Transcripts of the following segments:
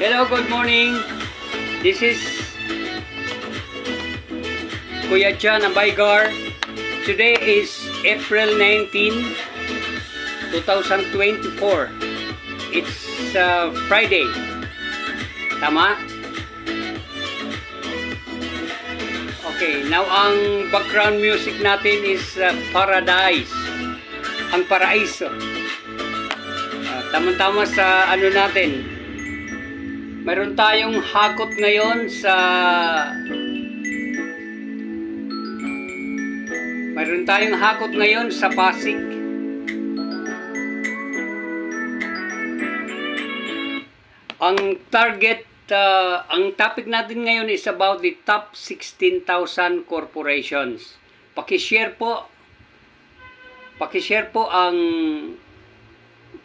Hello, good morning. This is Kuya Chan Abaygar. Today is April 19, 2024. It's Friday. Tama? Okay, now ang background music natin is Paradise. Ang Paraiso. Tama-tama sa ano natin. Mayroon tayong hakot ngayon sa Pasig. Ang topic natin ngayon is about the top 16,000 corporations. Paki-share po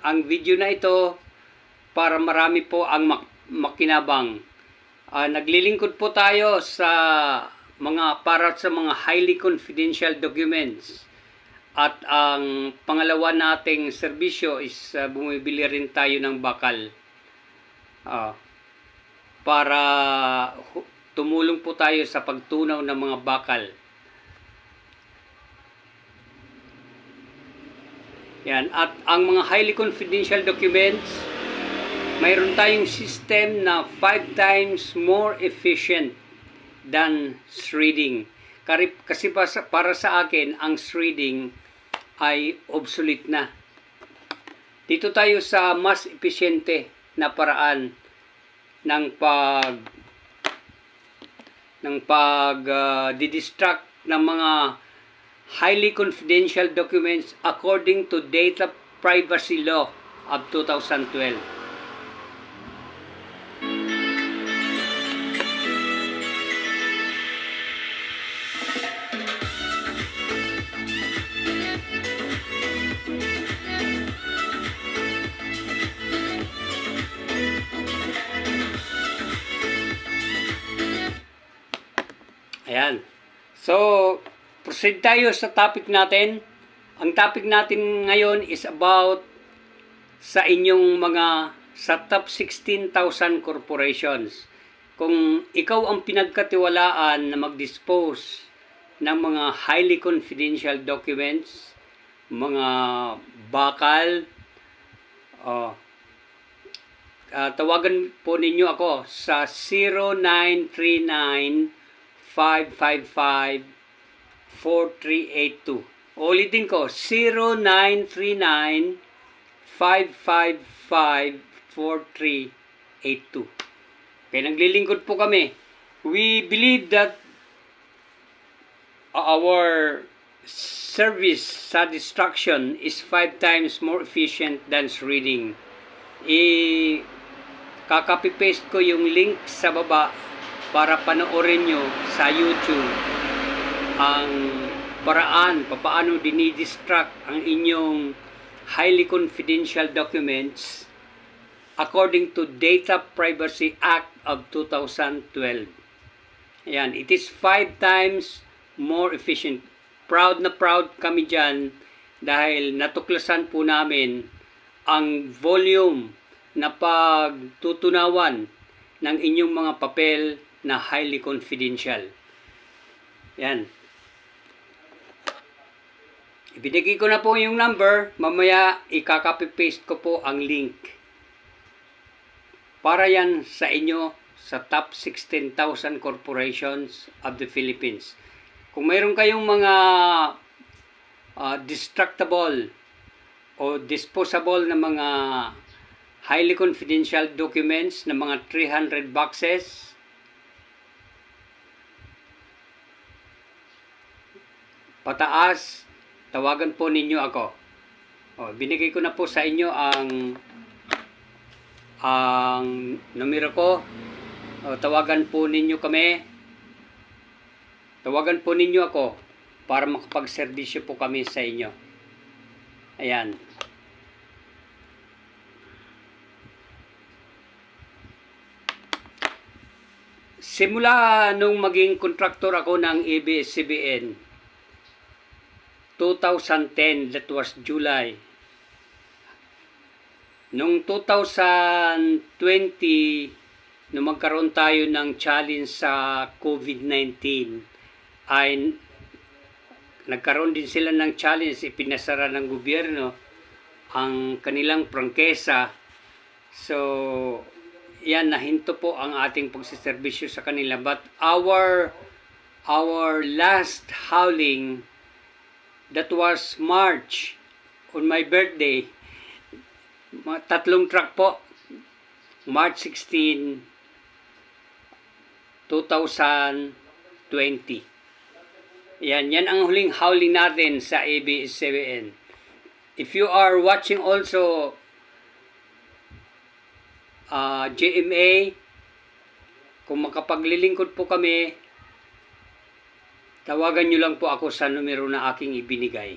ang video na ito para marami po ang makinabang. Naglilingkod po tayo para sa mga highly confidential documents. At ang pangalawa nating serbisyo is bumibili rin tayo ng bakal. Para tumulong po tayo sa pagtunaw ng mga bakal. Yan. At ang mga highly confidential documents, mayroon tayong system na 5 times more efficient than shredding. Kasi para sa akin, ang shredding ay obsolete na. Dito tayo sa mas epesyente na paraan ng didistract ng mga highly confidential documents according to Data Privacy Law of 2012. Ayan. So, proceed tayo sa topic natin. Ang topic natin ngayon is about sa top 16,000 corporations. Kung ikaw ang pinagkatiwalaan na mag-dispose ng mga highly confidential documents, mga bakal, tawagan po ninyo ako sa 0939-555-4382. Ulitin ko, 0939-555-4382. Okay, naglilingkod po kami. We believe that our service satisfaction is 5 times more efficient than shredding. Kaka-paste ko yung link sa baba para panoorin nyo sa YouTube ang paraan paano dinidistract ang inyong highly confidential documents according to Data Privacy Act of 2012. Ayan, it is 5 times more efficient. Proud na proud kami dyan dahil natuklasan po namin ang volume na pagtutunawan ng inyong mga papel na highly confidential. Yan. Ibinigay ko na po yung number. Mamaya ikaka-paste ko po ang link. Para yan sa inyo sa top 16,000 corporations of the Philippines. Kung mayroon kayong mga destructible o disposable na mga highly confidential documents na mga 300 boxes, pataas, tawagan po ninyo ako. Binigay ko na po sa inyo ang numero ko. Tawagan po ninyo kami. Tawagan po ninyo ako para makapagserbisyo po kami sa inyo. Ayan. Simula nung maging kontraktor ako ng ABS-CBN, 2010, that was July. Noong 2020, nung magkaroon tayo ng challenge sa COVID-19, ay nagkaroon din sila ng challenge, ipinasara ng gobyerno ang kanilang prangkesa. So, yan, nahinto po ang ating pagsiservisyo sa kanila. But our last howling, that was March, on my birthday, 3 truck po, March 16, 2020. Yan ang huling howling natin sa ABS-CBN. If you are watching also GMA, kung makapaglilingkod po kami, tawagan nyo lang po ako sa numero na aking ibinigay.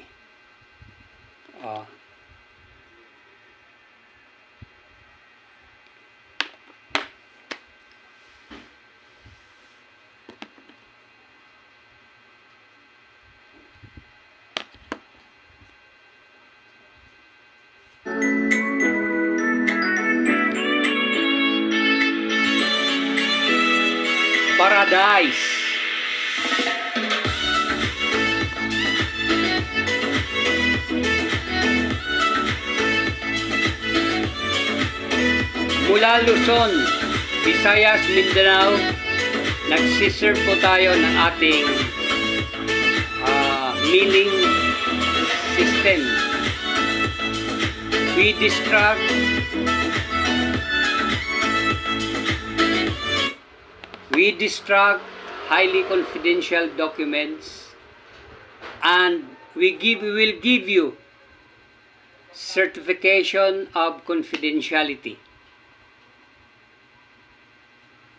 Paradise. Mula Luzon, Visayas, Mindanao, nagsiserve po tayo ng ating milling system. We destruct highly confidential documents, and we will give you certification of confidentiality.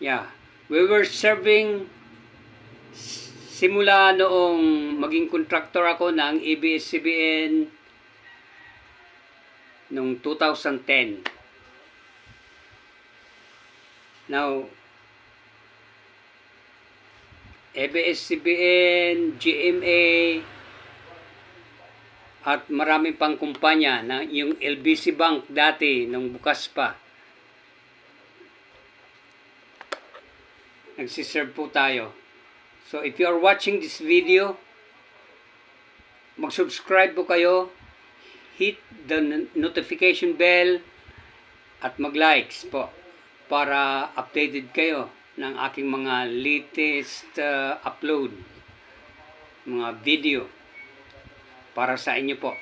Yeah, we were serving simula noong maging contractor ako ng ABS-CBN noong 2010. Now, ABS-CBN, GMA, at marami pang kumpanya na yung LBC Bank dati nung bukas pa. Nagsiserve po tayo. So if you are watching this video, mag-subscribe po kayo, hit the notification bell, at mag-likes po para updated kayo ng aking mga latest upload, mga video para sa inyo po.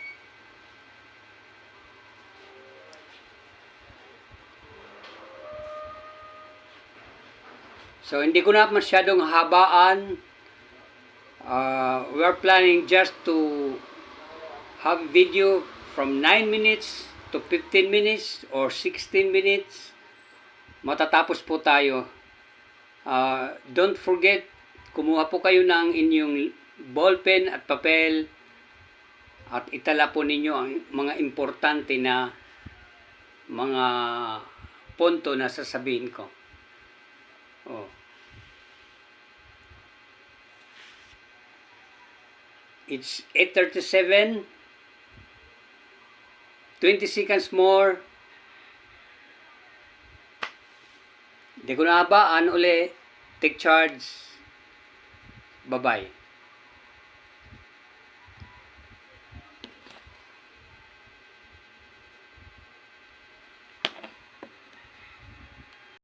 So, hindi ko na masyadong habaan. We are planning just to have video from 9 minutes to 15 minutes or 16 minutes. Matatapos po tayo. Don't forget, kumuha po kayo ng inyong ballpen at papel at itala po ninyo ang mga importante na mga punto na sasabihin ko. It's 8:37. 20 seconds more. Hindi ko na habaan uli. Take charge. Bye-bye.